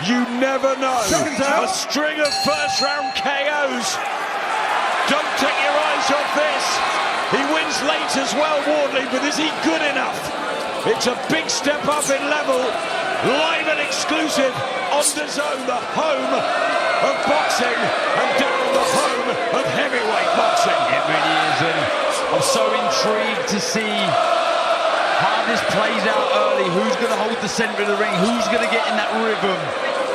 You never know. A string of first-round KOs. Don't take your eyes off this. He wins late as well, Wardley, but is he good enough? It's a big step up in level. Live and exclusive on DAZN, the home of boxing, and Darren, the home of heavyweight boxing. It really is, and I'm so intrigued to see how this plays out early. Who's going to hold the centre of the ring? Who's going to get in that rhythm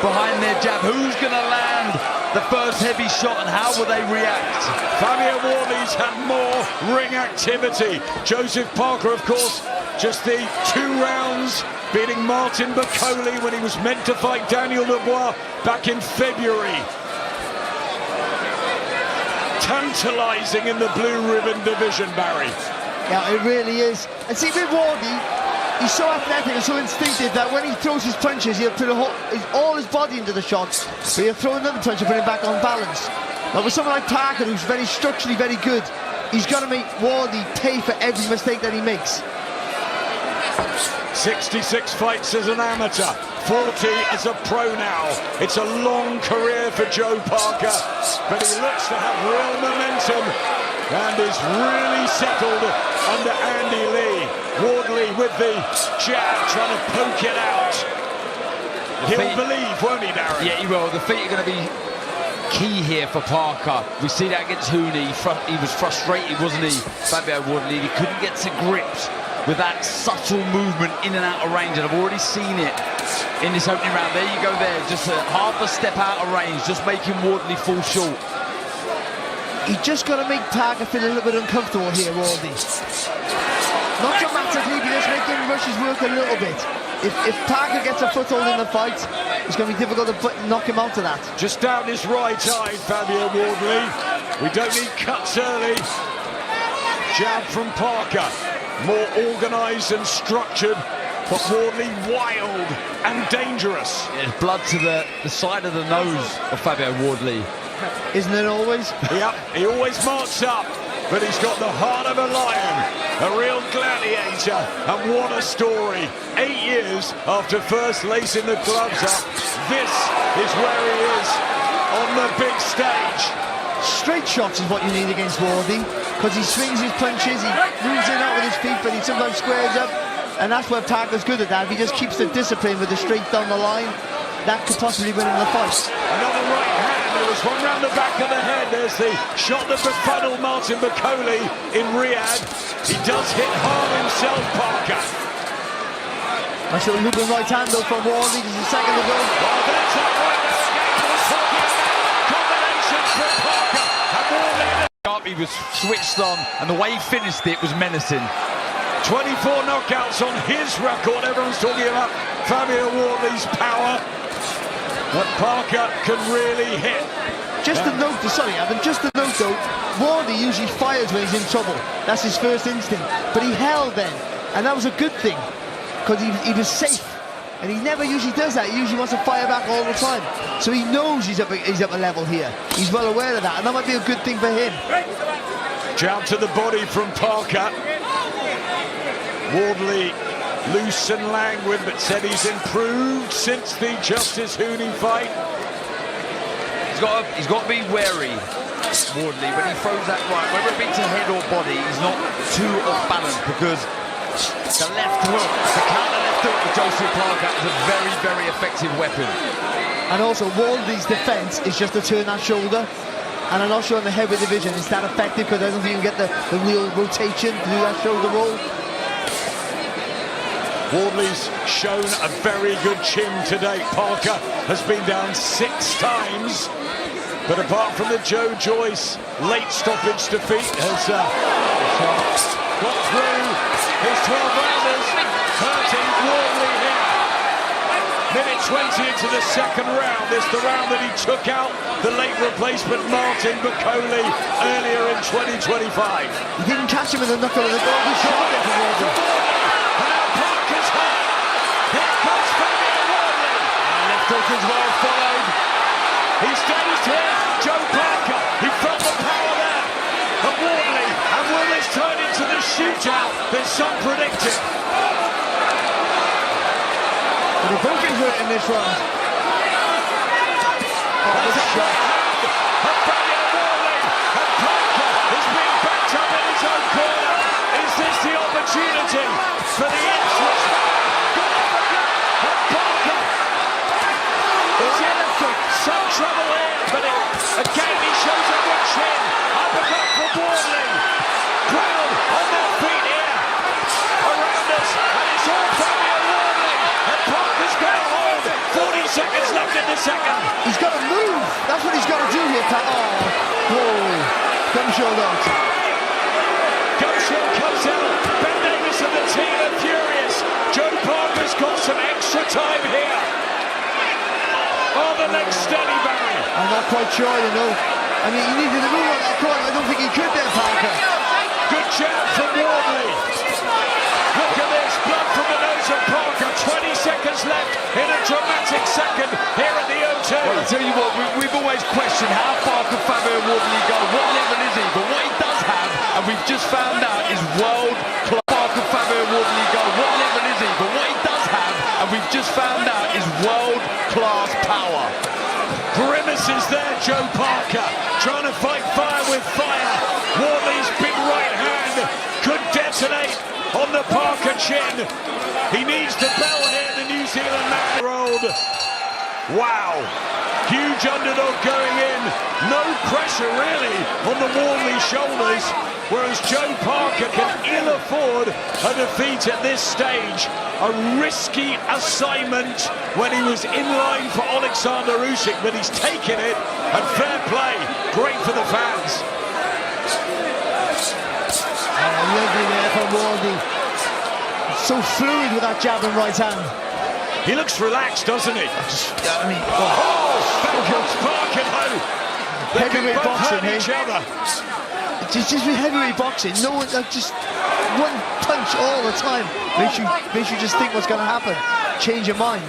behind their jab? Who's going to land the first heavy shot, and how will they react? Fabio Wardley's had more ring activity. Joseph Parker, of course, just the 2 rounds, beating Martin Bakole when he was meant to fight Daniel Dubois back in February. Tantalising in the blue ribbon division, Barry. Yeah, it really is. And see, with Wardley, he's so athletic and so instinctive that when he throws his punches, he'll put all his body into the shots, but he'll throw another punch and put him back on balance. But with someone like Parker, who's very structurally very good, he's got to make Wardley pay for every mistake that he makes. 66 fights as an amateur, 40 as a pro now. It's a long career for Joe Parker, but he looks to have real momentum and is really settled under Andy Lee. Wardley with the jab, trying to poke it out. He'll believe, won't he, Darren? Yeah, he will. The feet are going to be key here for Parker. We see that against Hooney. He was frustrated, wasn't he, Fabio Wardley? He couldn't get to grips with that subtle movement in and out of range, and I've already seen it in this opening round. There you go there, just half a step out of range, just making Wardley fall short. He just got to make Parker feel a little bit uncomfortable here, Wardley. Not dramatically, but just make him rush his work a little bit. If Parker gets a foothold in the fight, it's going to be difficult to knock him out of that. Just down his right eye, Fabio Wardley. We don't need cuts early. Jab from Parker. More organised and structured, but Wardley wild and dangerous. There's blood to the side of the nose of Fabio Wardley. Isn't it always? Yep, he always marks up, but he's got the heart of a lion, a real gladiator, and what a story. 8 years after first lacing the gloves up, this is where he is on the big stage. Straight shots is what you need against Wardley, because he swings his punches, he moves in and out with his feet, but he sometimes squares up, and that's where Parker's good at that. If he just keeps the discipline with the straight down the line, that could possibly win him the fight. Another right hand, there was one round the back of the head. There's the shot that befuddled Martin Bakole in Riyadh. He does hit hard himself, Parker. Nice little looping right hand though from Wardley, just a second ago. Oh, there's that right there again. I was talking about combination from Parker. And Wardley. He was switched on, and the way he finished it was menacing. 24 knockouts on his record. Everyone's talking about Fabio Wardley's power. But Parker can really hit. Just a note, sorry Adam, just a note though, Wardley usually fires when he's in trouble. That's his first instinct. But he held then, and that was a good thing, because he was safe. And he never usually does that. He usually wants to fire back all the time. So he knows he's up a level here. He's well aware of that, and that might be a good thing for him. Jab to the body from Parker. Wardley loose and languid, but said he's improved since the Justice Hooney fight. He's got to be wary, Wardley, when he throws that right, whether it be to head or body, he's not too off balance, because the left hook, the counter left hook with Joseph Parker is a very, very effective weapon. And also, Wardley's defence is just to turn that shoulder. And I'm not sure in the heavyweight division it's that effective, because I don't think you can get the real rotation to do that shoulder roll. Wardley's shown a very good chin today. Parker has been down 6 times. But apart from the Joe Joyce late stoppage defeat, has got through his 12 rounders, hurting Wardley here. Minute 20 into the second round. This is the round that he took out the late replacement Martin Bakole earlier in 2025. He didn't catch him in the knuckle of the dog. He shot it for Wardley. And now Parker's hurt. Here comes Fabio Wardley. And left hook as well followed. He stays here. Joe Parker. He felt the power there of Wardley. And will this turn into the shootout that some predicted? But they both get hurt in this round. There's a shot. And Fabio Wardley. And Parker is being backed up in his own corner. Is this the opportunity for the Ipswich? And Parker is in some trouble here, but again he shows a good chin. Uppercut from Wardley. Crowd on their feet here around us, and it's all Fabio Wardley. And Parker's got a hold. 40 seconds left in the second. He's got to move. That's what he's got to do here, Pat. Oh, whoa. Come showdown. Gumshield comes out. Ben Davis and the team are furious. Joe Parker's got some extra time here. Oh, the leg's steady, Barry. I'm not quite sure, you know. I mean, he needed to move on that corner. I don't think he could there, Parker. Good jab from Wardley. Look at this. Blood from the nose of Parker. 20 seconds left in a dramatic second here at the O2. Well, I'll tell you what, we've always questioned how far could Fabio Wardley go, what level is he, but what he does have, and we've just found out, is world-class. How far could Fabio Wardley go, what level is he, but what he does have, and we've just found out, is world-class power. Grimaces there, Joe Parker, trying to fight fire with fire. Wardley's big right hand could detonate on the Parker chin. He needs the bell here, the New Zealand man rolled. Wow, huge underdog going in. No pressure really on the Wardley shoulders, whereas Joe Parker can ill afford a defeat at this stage. A risky assignment when he was in line for Alexander Usyk, but he's taken it, and fair play, great for the fans. Oh, lovely there from Wardley. So fluid with that jab and right hand. He looks relaxed, doesn't he? I mean, back comes Parker though. They can Heavyweight both boxing, hurt each other. just with heavyweight boxing, no one, just one punch all the time makes you just think what's going to happen. Change your mind.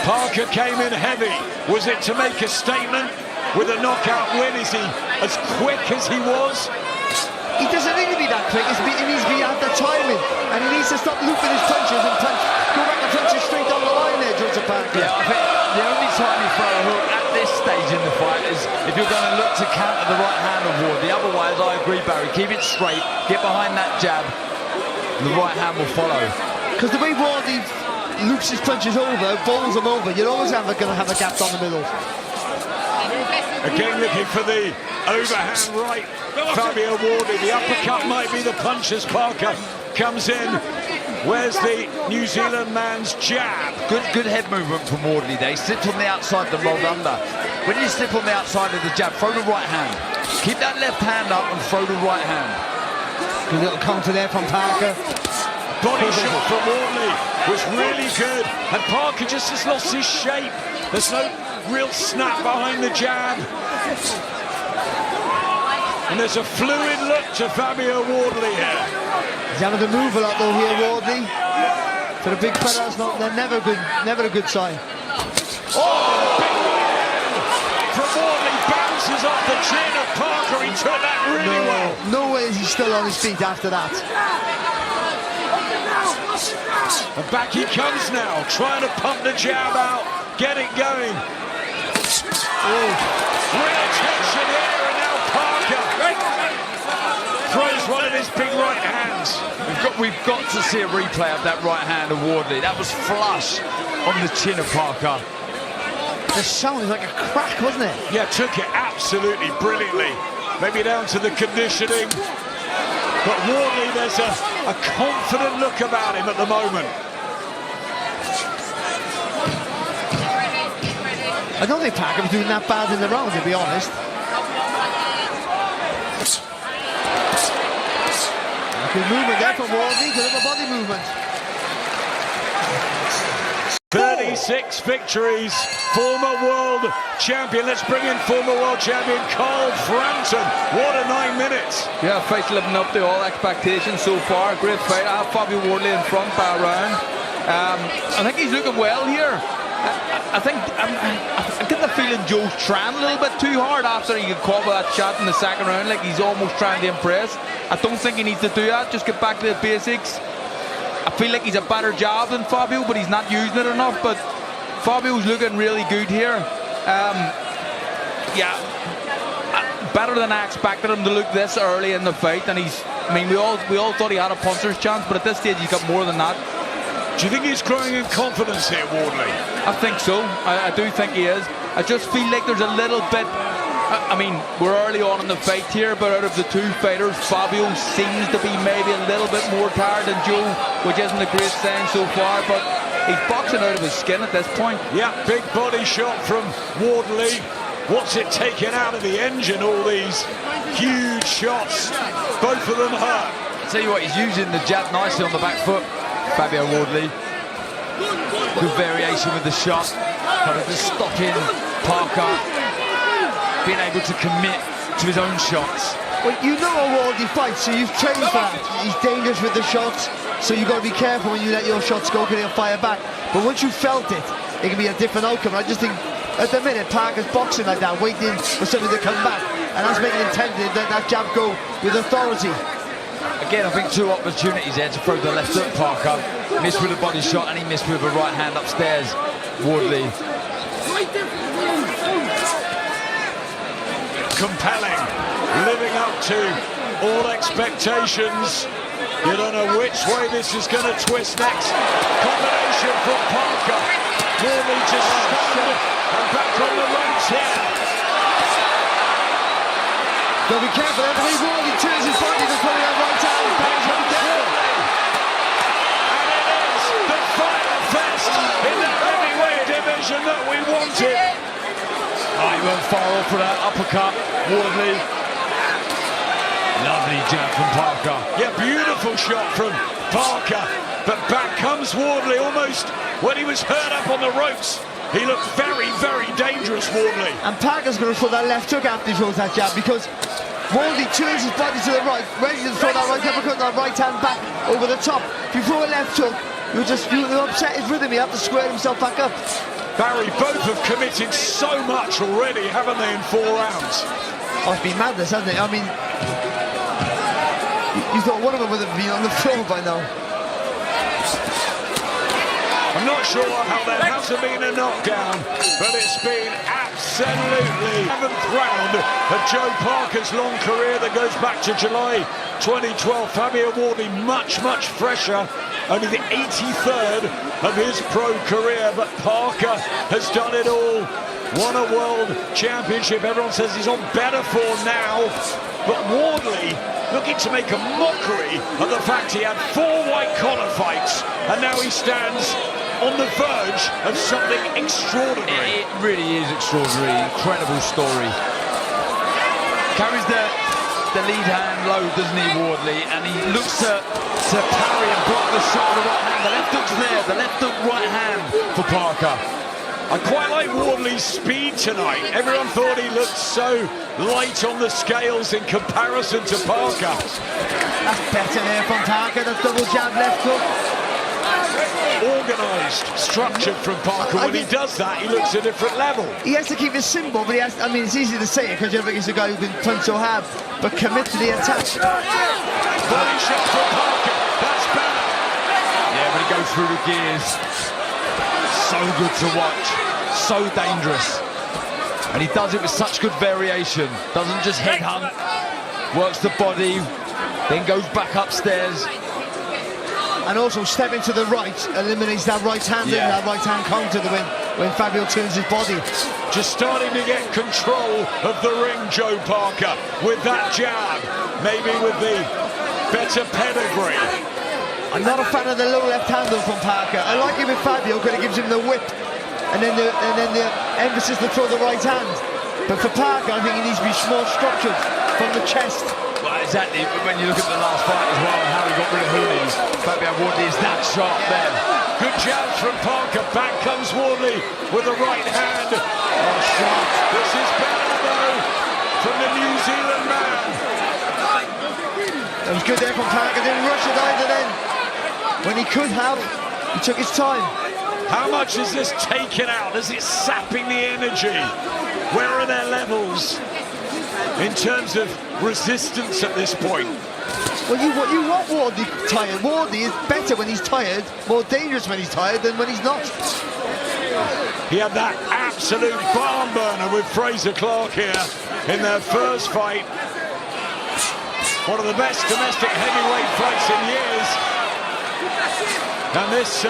Parker came in heavy. Was it to make a statement with a knockout win? Is he as quick as he was? He doesn't need to be that quick. He needs to be at the timing, and he needs to stop looping his punches and go back and punch it straight down the line there, Joseph Parker. Yeah, I think the only time you throw a hook at this stage in the fight is if you're going to look to counter the right hand of Wardley. Otherwise, I agree, Barry, keep it straight, get behind that jab, and the right hand will follow. Because the way Wardley loops his punches over, bowls them over, you're always going to have a gap down the middle. Again looking for the overhand right. Fabio Wardley, the uppercut might be the punch as Parker comes in. Where's the New Zealand man's jab? Good head movement from Wardley there. He slipped on the outside, the rolled under. When you slip on the outside of the jab, throw the right hand. Keep that left hand up and throw the right hand. Good little counter there from Parker. Body shot from Wardley was really good. And Parker just has lost his shape. There's no real snap behind the jab. And there's a fluid look to Fabio Wardley here. He's having to move a lot though here, Wardley. For the big fella, they're never a good sign. Oh, big right hand from Wardley, bounces off the chin of Parker. He took that really well. No way is he still on his feet after that. And back he comes now, trying to pump the jab out, get it going. Real tension here, and now Parker throws one of his big right hands. We've got to see a replay of that right hand of Wardley. That was flush on the chin of Parker. The sound was like a crack, wasn't it? Yeah, took it absolutely brilliantly. Maybe down to the conditioning. But Wardley, there's a confident look about him at the moment. I don't think Parker was doing that bad in the round, to be honest. Good movement there from Wardley, good little body movement. 36 victories, former world champion. Let's bring in former world champion Carl Frampton. What a 9 minutes. Yeah, fight living up to all expectations so far. Great fight. I have Fabio Wardley in front by a round. I think he's looking well here. I think I'm getting the feeling Joe's trying a little bit too hard after he got caught with that shot in the second round. Like he's almost trying to impress. I don't think he needs to do that. Just get back to the basics. I feel like he's a better jab than Fabio, but he's not using it enough. But Fabio's looking really good here. Yeah, better than I expected him to look this early in the fight, and he's. I mean, we all thought he had a puncher's chance, but at this stage he's got more than that. Do you think he's growing in confidence here, Wardley? I think so. I do think he is. I just feel like there's a little bit. I mean, we're early on in the fight here, but out of the two fighters, Fabio seems to be maybe a little bit more tired than Joe, which isn't a great sign so far, but he's boxing out of his skin at this point. Yeah, big body shot from Wardley. What's it taking out of the engine, all these huge shots? Both of them hurt. I'll tell you what, he's using the jab nicely on the back foot, Fabio Wardley. Good variation with the shot. Kind of just stopping Parker being able to commit to his own shots. Well, you know how Wardley fights, so you've trained for that. He's dangerous with the shots, so you've got to be careful when you let your shots go, because he'll fire back. But once you've felt it, it can be a different outcome. I just think, at the minute, Parker's boxing like that, waiting for something to come back, and that's making intended that jab go with authority. Again, I think two opportunities there to throw the left hook, Parker. Missed with a body shot, and he missed with a right hand upstairs, Wardley. Compelling, living up to all expectations. You don't know which way this is going to twist next. Combination from Parker. Wardley just stunned and back on the ropes here. Got to be careful, everybody. Wardley turns his body to put it on right hand. Back comes Wardley. And it is the fire fest in the heavyweight division that we wanted. Oh, he went far off for that uppercut, Wardley. Lovely jab from Parker. Yeah, beautiful shot from Parker. But back comes Wardley, almost when he was hurt up on the ropes. He looked very, very dangerous, Wardley. And Parker's going to throw that left hook after he throws that jab, because Wardley turns his body to the right, ready to throw that right uppercut, that right hand back over the top. If you throw a left hook, you'll upset his rhythm. You have to square himself back up. Barry, both have committed so much already, haven't they, in 4 rounds? Oh, it's been madness, hasn't it? I mean, you thought one of them would have been on the floor by now. I'm not sure how there hasn't been a knockdown, but it's been absolutely 7th round of Joe Parker's long career that goes back to July 2012. Fabio Wardley much, much fresher, only the 83rd of his pro career, but Parker has done it all. Won a world championship. Everyone says he's on better form now, but Wardley looking to make a mockery of the fact he had 4 white collar fights, and now he stands on the verge of something extraordinary. It really is extraordinary, incredible story. Carries the lead hand low, doesn't he, Wardley? And he looks to parry and block the shot with the right hand. The left hook's there, the left hook, right hand for Parker. I quite like Wardley's speed tonight. Everyone thought he looked so light on the scales in comparison to Parker. That's better there from Parker, the double jab left hook. Organised, structured from Parker. When he does that, he looks a different level. He has to keep it simple, but he has. I mean, it's easy to say it because he's a guy who can punch so hard, but commit to the attack. Body shot from Parker. That's better. Yeah, when he goes through the gears, so good to watch, so dangerous, and he does it with such good variation. Doesn't just headhunt, works the body, then goes back upstairs. And also stepping to the right eliminates that right hand and that right hand counter when Fabio turns his body. Just starting to get control of the ring, Joe Parker, with that jab, maybe with the better pedigree. I'm not a fan of the low left hand though from Parker. I like it with Fabio because it gives him the whip and then the emphasis to throw the right hand. But for Parker, I think he needs to be more structured from the chest. Well, exactly. When you look at the last fight as well, how he got rid of Hooney, Fabio Wardley is that sharp there. Good jabs from Parker. Back comes Wardley with the right hand. Oh, shot. This is better though from the New Zealand man. That was good there from Parker. Didn't rush it either then. When he could have, he took his time. How much is this taken out? Is it sapping the energy? Where are their levels in terms of resistance at this point? Well, you want Wardley tired. Wardley is better when he's tired, more dangerous when he's tired than when he's not. He had that absolute barn burner with Fraser Clark here in their first fight. One of the best domestic heavyweight fights in years. And this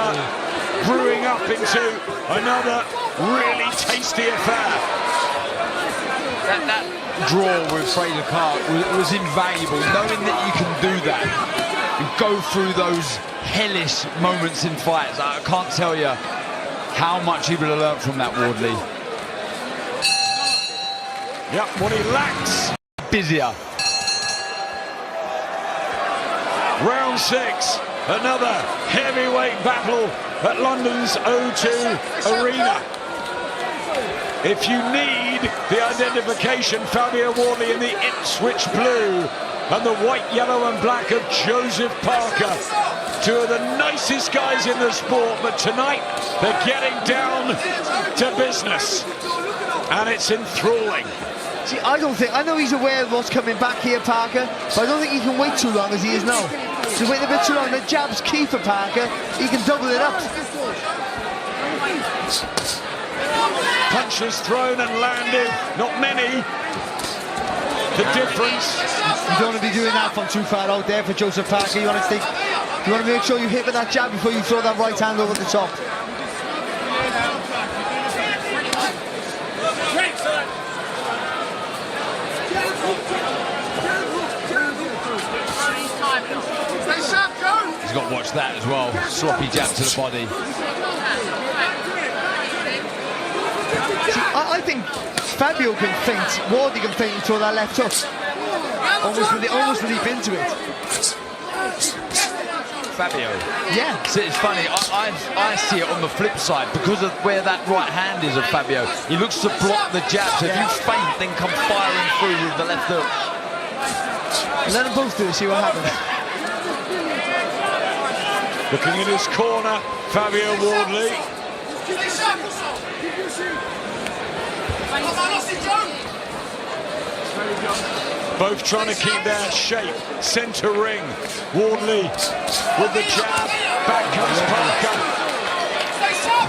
brewing up into another really tasty affair. That draw with Fraser Clark was invaluable, knowing that you can do that and go through those hellish moments in fights. I can't tell you how much he would have learned from that, Wardley. Yep, what he lacks. Busier. Round 6, another heavyweight battle at London's O2 Arena. If you need the identification, Fabio Wardley in the Ipswich blue and the white, yellow and black of Joseph Parker. Two of the nicest guys in the sport, but tonight they're getting down to business. And it's enthralling. See, I know he's aware of what's coming back here, Parker, but I don't think he can wait too long as he is now. If he's waiting a bit too long, the jab's key for Parker. He can double it up. Punches thrown and landed, not many. The difference. You don't want to be doing that from too far out there for Joseph Parker. You want to make sure you hit with that jab before you throw that right hand over the top. He's got to watch that as well. Sloppy jab to the body. See, I think Fabio can feint, Wardley can feint and throw that left hook. Almost leap into it. Fabio. Yeah. See, it's funny, I see it on the flip side because of where that right hand is of Fabio. He looks to block the jab, so if you feint, then come firing through with the left hook. Let them both do it, see what happens. Looking in his corner, Fabio Wardley. Both trying to keep their shape. Centre ring. Wardley with the jab. Back comes Parker.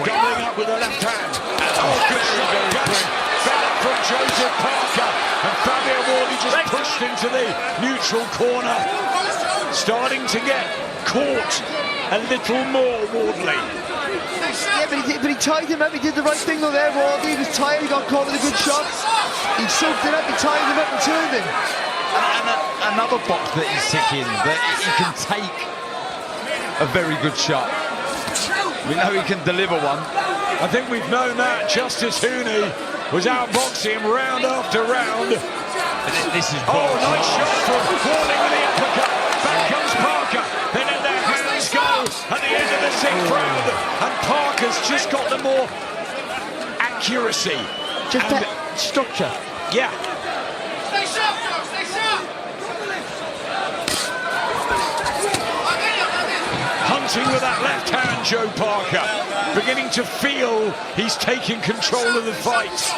Doubling up with the left hand. Back from Joseph Parker. And Fabio Wardley just pushed into the neutral corner. Starting to get caught a little more, Wardley. Yeah, but he tied him up. He did the right thing though there, Wardley. He was tired, he got caught with a good shot. He soaked it up, he tied him up and turned him. And another box that he's ticking, that he can take a very good shot. We know he can deliver one. I think we've known that. Justice Hooney was outboxing him round after round. This is nice shot from Wardley with the uppercut. Back comes Parker. They let their hands go at the end of the 6th round. And Parker's just got the more accuracy. Just that structure. Yeah. Stay sharp, Joe, stay sharp! Hunting with that left hand, Joe Parker. Beginning to feel he's taking control of the fight.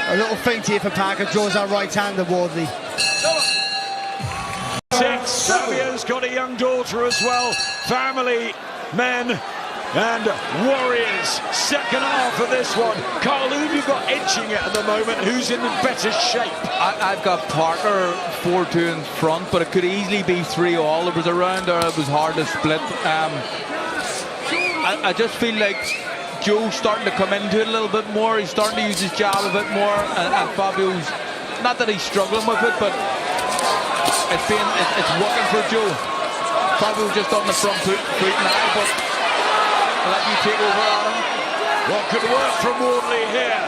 A little feint here for Parker, draws that right hand of Wardley. 6. Fabio's got a young daughter as well. Family, men, and warriors. Second half of this one. Carl, who have you got edging it at the moment? Who's in the better shape? I've got Parker 4-2 in front, but it could easily be 3-all. There was a round there it was hard to split. I just feel like Joe's starting to come into it a little bit more. He's starting to use his jab a bit more, and Fabio's, not that he's struggling with it, but it's working for Joe. Fabio's just on the front foot now, but I'll let you take over on him. What could work from Wardley here?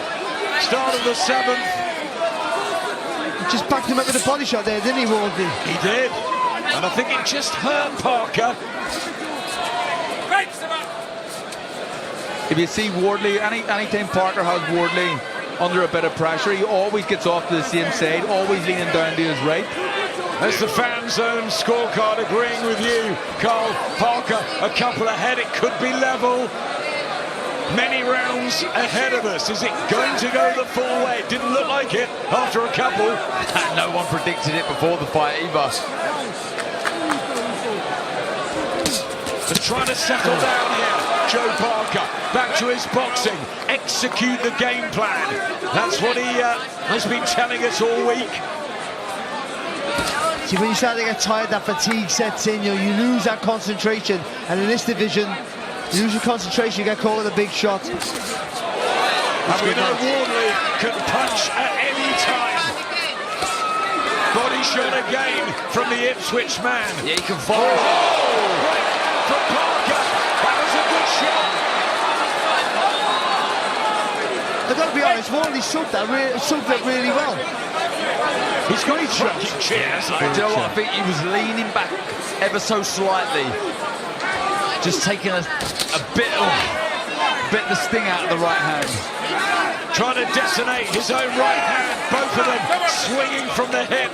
Start of the 7th. Just backed him up with a body shot there, didn't he, Wardley? He did. And I think it just hurt Parker. If you see Wardley, anytime Parker has Wardley under a bit of pressure, he always gets off to the same side, always leaning down to his right. There's the fan zone scorecard agreeing with you, Carl. Parker a couple ahead, it could be level. Many rounds ahead of us. Is it going to go the full way? It didn't look like it after a couple. No one predicted it before the fight either. and trying to settle down here. Joe Parker back to his boxing, execute the game plan. That's what he has been telling us all week. See, when you start to get tired, that fatigue sets in, you lose that concentration, and in this division, you lose your concentration, you get caught with a big shot. And we know Wardley can punch at any time. Body shot again from the Ipswich man. Yeah, he can follow. Right from Parker. That was a good shot. I've got to be honest, Wardley soaked that really well. He's got his rocking chairs. Do you know what? I think he was leaning back ever so slightly, just taking a bit of the sting out of the right hand. Trying to detonate his own right hand. Both of them swinging from the hip,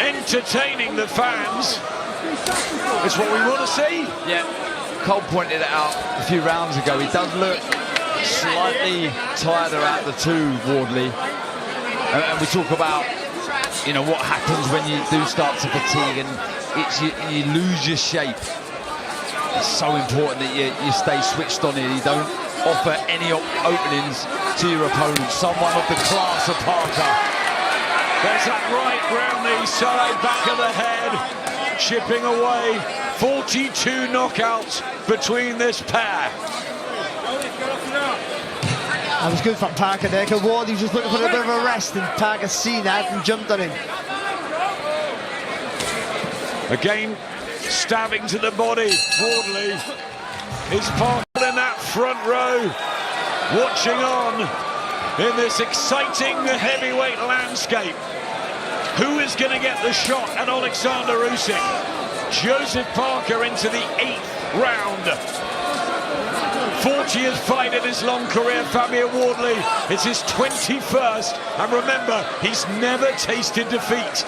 entertaining the fans. It's what we want to see. Yeah, Cole pointed it out a few rounds ago. He does look slightly tireder out of the two, Wardley. And we talk about, you know, what happens when you do start to fatigue and you lose your shape. It's so important that you stay switched on it. You don't offer any openings to your opponent. Someone of the class of Parker. There's that right round the side, back of the head, chipping away. 42 knockouts between this pair. That was good from Parker there, because Wardley was just looking for a bit of a rest, and Parker seen that and jumped on him. Again, stabbing to the body. Wardley is Parker in that front row, watching on in this exciting heavyweight landscape. Who is going to get the shot at Alexander Usyk? Joseph Parker into the 8th round. 40th fight in his long career. Fabio Wardley, it's his 21st, and remember, he's never tasted defeat.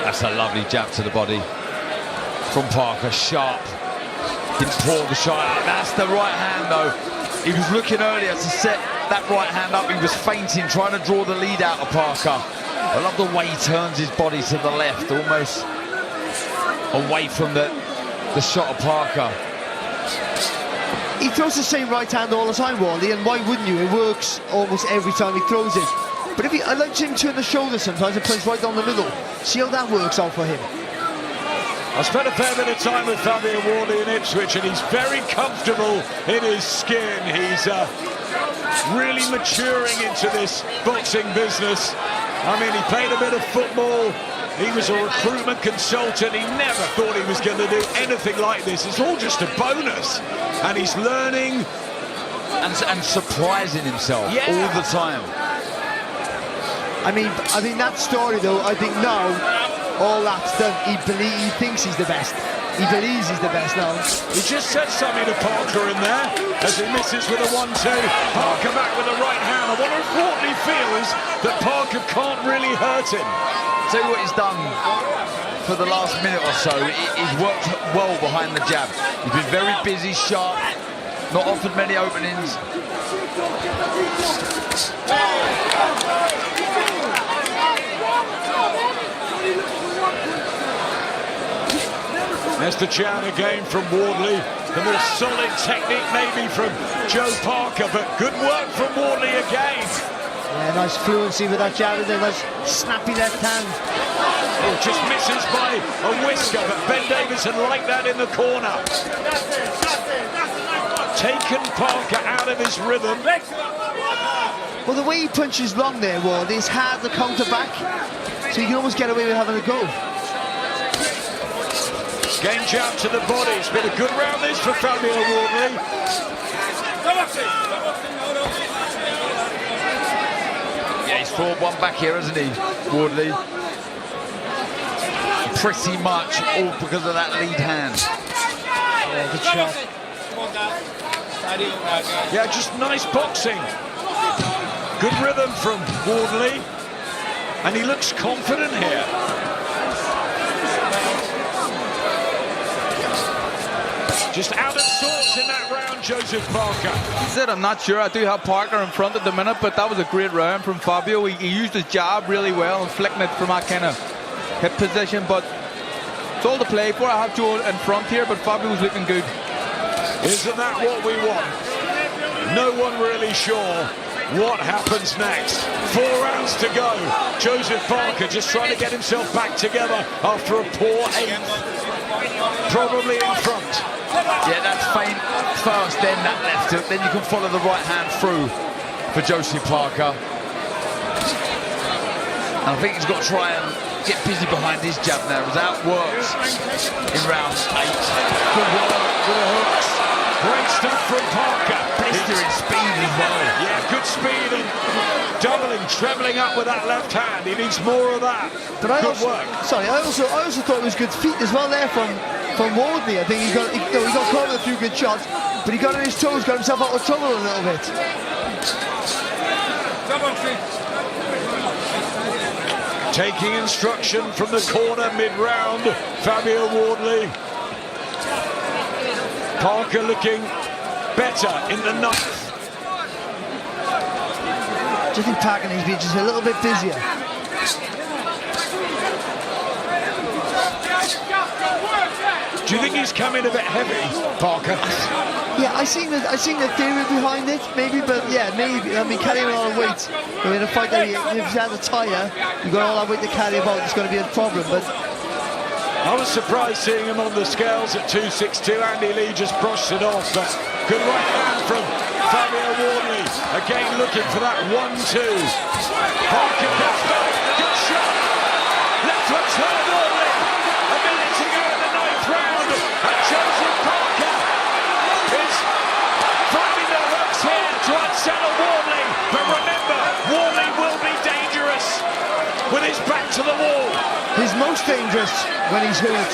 That's a lovely jab to the body from Parker, sharp. Didn't pour the shot out. That's the right hand, though. He was looking earlier to set that right hand up. He was feinting, trying to draw the lead out of Parker. I love the way he turns his body to the left, almost away from the shot of Parker. He throws the same right hand all the time, Wardley, and why wouldn't you? It works almost every time he throws it. But if I like to see him turn the shoulder sometimes and punch right down the middle. See how that works out for him. I spent a fair bit of time with Fabio Wardley in Ipswich, and he's very comfortable in his skin. He's really maturing into this boxing business. I mean, he played a bit of football. He was a recruitment consultant. He never thought he was going to do anything like this. It's all just a bonus. And he's learning. And surprising himself all the time. I mean that story, though, I think now, all that's done. He thinks he's the best. He believes he's the best now. He just said something to Parker in there as he misses with a 1-2. Parker back with the right hand. I wonder if Wardley feels that Parker can't really hurt him. Tell you what he's done for the last minute or so. He's worked well behind the jab. He's been very busy, sharp, not offered many openings. There's the jab again from Wardley. The more solid technique maybe from Joe Parker, but good work from Wardley again. Yeah, nice fluency with that jab, and then nice snappy left hand. Oh, just misses by a whisker, but Ben Davison like that in the corner. Taken Parker out of his rhythm. Well, the way he punches long there, Ward, is hard to counter back, so you can almost get away with having a go. Game jab to the body. It's been a good round this for Fabio Wardley. Yeah, he's fought one back here, hasn't he, Wardley? Pretty much all because of that lead hand. Yeah, good shot. Yeah, just nice boxing. Good rhythm from Wardley. And he looks confident here. Just out of sorts in that round, Joseph Parker. He said, I'm not sure. I do have Parker in front at the minute, but that was a great round from Fabio. He used his jab really well, inflicting it from that kind of hip position, but It's all to play for. I have Joe in front here, but Fabio's looking good. Isn't that what we want? No one really sure what happens next. 4 rounds to go. Joseph Parker just trying to get himself back together after a poor 8th. Probably in front. Yeah, that's feint first, then that left hook, then you can follow the right hand through for Joseph Parker. And I think he's got to try and get busy behind his jab now. It was outworked in round 8. Good work with the hooks. Great stuff from Parker. Blistering speed as well. Yeah, good speed and doubling, trebling up with that left hand. He needs more of that. But I good also, work. Sorry, I also thought it was good feet as well there from Wardley. I think he got caught with a few good shots, but he got on his toes, got himself out of trouble a little bit. Taking instruction from the corner mid-round, Fabio Wardley. Parker looking better in the 9th. Do you think Parker needs to be just a little bit busier? Do you think he's coming a bit heavy, Parker? Yeah, I seen the theory behind it, maybe, but yeah, maybe. I mean, carrying a lot of weight. In a fight that if you had a tyre, you've got all that weight to carry about, it's going to be a problem. But I was surprised seeing him on the scales at 262. Andy Lee just brushed it off, but good right hand from Fabio Wardley. Again looking for that 1-2. Parker gets back. Good shot. Left hook's hurt Wardley. A minute to go in the 9th round. And Joseph Parker is finding the hooks here to unsettle Wardley. But remember, Wardley will be dangerous with his back to the wall. he's most dangerous when he's hurt.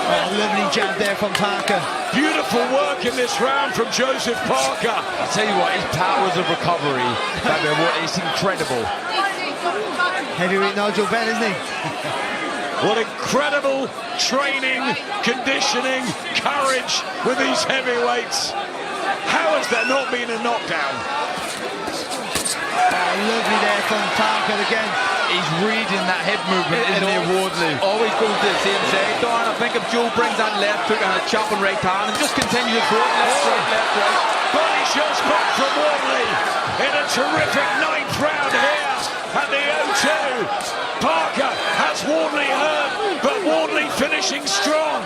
Oh, lovely jab there from Parker. Beautiful work in this round from Joseph Parker. I'll tell you what, his powers of recovery, it's incredible. Heavyweight Nigel Benn, isn't he? What incredible training, conditioning, courage with these heavyweights. How has there not been a knockdown? Oh, lovely there from Parker again. He's reading that head movement, isn't he, Wardley? Always goes to the same side, Darn. I think if Joe brings that left hook and a chopping right hand and just continue to throw it left, right. Body shots back from Wardley in a terrific 9th round here at the O2. Parker has Wardley hurt, but Wardley finishing strong.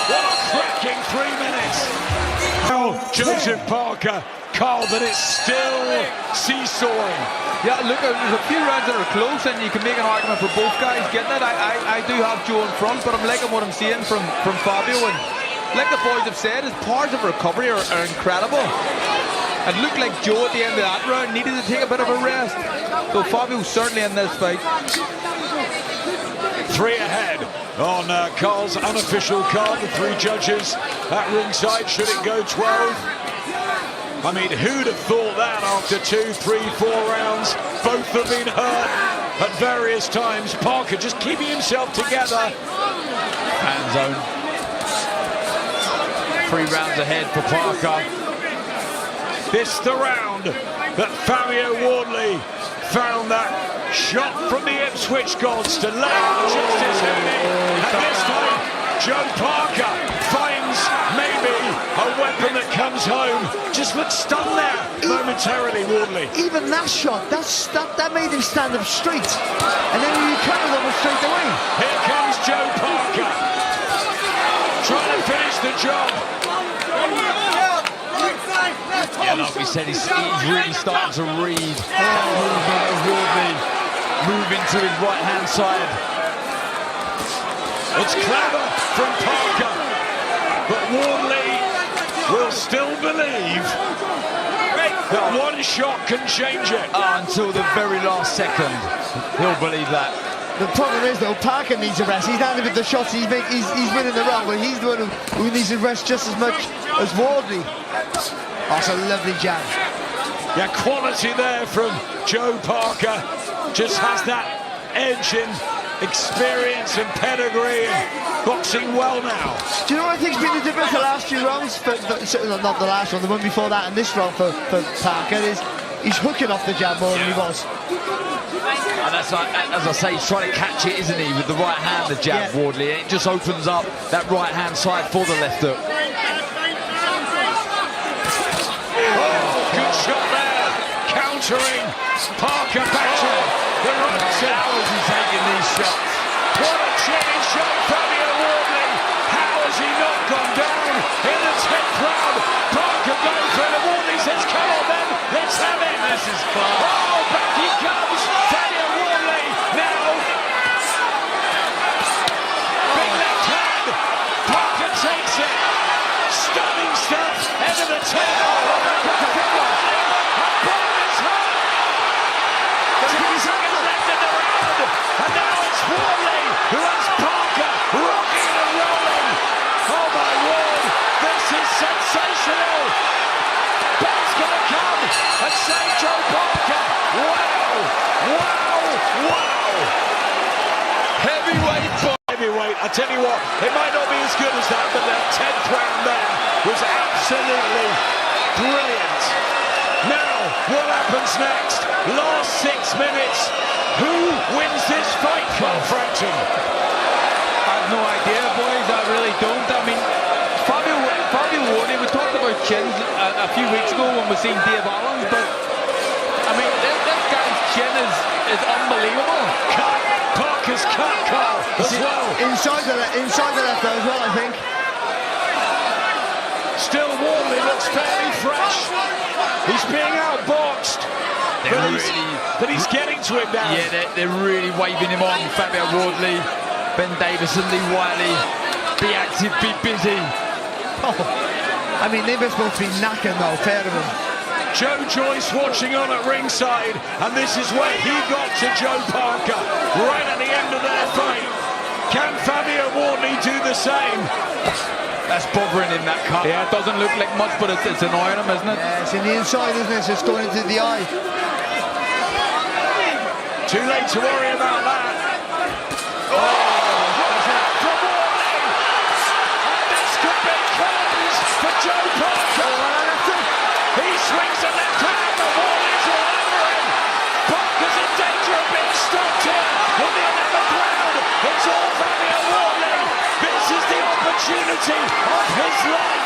What a cracking 3 minutes. Now Joseph Parker, Carl, but it's still seesawing. Yeah, look, there's a few rounds that are close and you can make an argument for both guys getting it. I do have Joe in front, but I'm liking what I'm seeing from Fabio. And like the boys have said, his powers of recovery are incredible. It looked like Joe at the end of that round needed to take a bit of a rest. So Fabio's certainly in this fight. 3 ahead on Carl's unofficial card. The 3 judges at ringside. Should it go 12? I mean, who'd have thought that after 2, 3, 4 rounds? Both have been hurt at various times. Parker just keeping himself together. Hand zone. 3 rounds ahead for Parker. This the round that Fabio Wardley found that shot from the Ipswich gods to lay out Justice Hooney. And this time, Joe Parker finds maybe a weapon that comes home. Just looked stunned there momentarily, Wardley. Even that shot, that made him stand up straight. And then he countered almost straight away. Here comes Joe Parker. Trying to finish the job. Yeah, like we said, he's really starting to read that movement of Wardley moving to his right-hand side. It's clever from Parker, but Wardley will still believe that one shot can change it. Until the very last second, he'll believe that. The problem is, though, Parker needs a rest. He's landing with the shots, he's winning the round, but he's the one who needs to rest just as much as Wardley. Oh, it's a lovely jab. Yeah, quality there from Joe Parker. Just has that edge in experience and pedigree and boxing well now. Do you know what I think's been the difference the last few rounds? Not the last one, the one before that, and this round for Parker is he's hooking off the jab more than he was. And that's like, as I say, he's trying to catch it, isn't he, with the right hand, the jab, Wardley. It just opens up that right hand side for the left hook. Oh, good shot there. Countering. Parker battering. The right side. How is he taking these shots? What a chin shot, Fabio Wardley. How has he not gone down in the 10th round? Parker goes for it. Wardley says, come on then, let's have it. This is class. Oh, back he comes. Fabio Wardley now. Big left hand. Parker takes it. Stunning stuff. End of the 10th. And now it's Wardley who has Parker rocking and rolling. Oh my word, this is sensational. Ben's gonna come and save Joe Parker. Wow, wow, wow. Heavyweight fight. Heavyweight, I tell you what, it might not be as good as that, but that 10th round there was absolutely brilliant. Now, what happens next? Last 6 minutes. Who wins this fight, Carl Frampton? I have no idea, boys. I really don't. I mean, Fabio Wardley, we talked about chins a few weeks ago when we seen Dave Allen's, but I mean, this guy's chin is unbelievable. Cut. Parker's cut, Carl, as well. Inside the left though as well, I think. Still Wardley looks fairly fresh. He's being outboxed. But he's getting to him now. Yeah, they're really waving him on. Fabio Wardley, Ben Davison, Lee Wiley. Be active, be busy. Oh, I mean, they were supposed to be knacking though, pair of them. Joe Joyce watching on at ringside, and this is where he got to Joe Parker, right at the end of their fight. Can Fabio Wardley do the same? That's bothering him, that cut. Yeah, it doesn't look like much, but it's annoying him, isn't it? Yeah, it's in the inside, isn't it? So it's going into the eye. Too late to worry about that. Oh, from Wardley. And this could be close for Joe Parker. He swings the left hand, but Wardley's all over him. Parker's in danger of being stopped here in the 11th round. It's all Fabio Wardley. This is the opportunity of his life.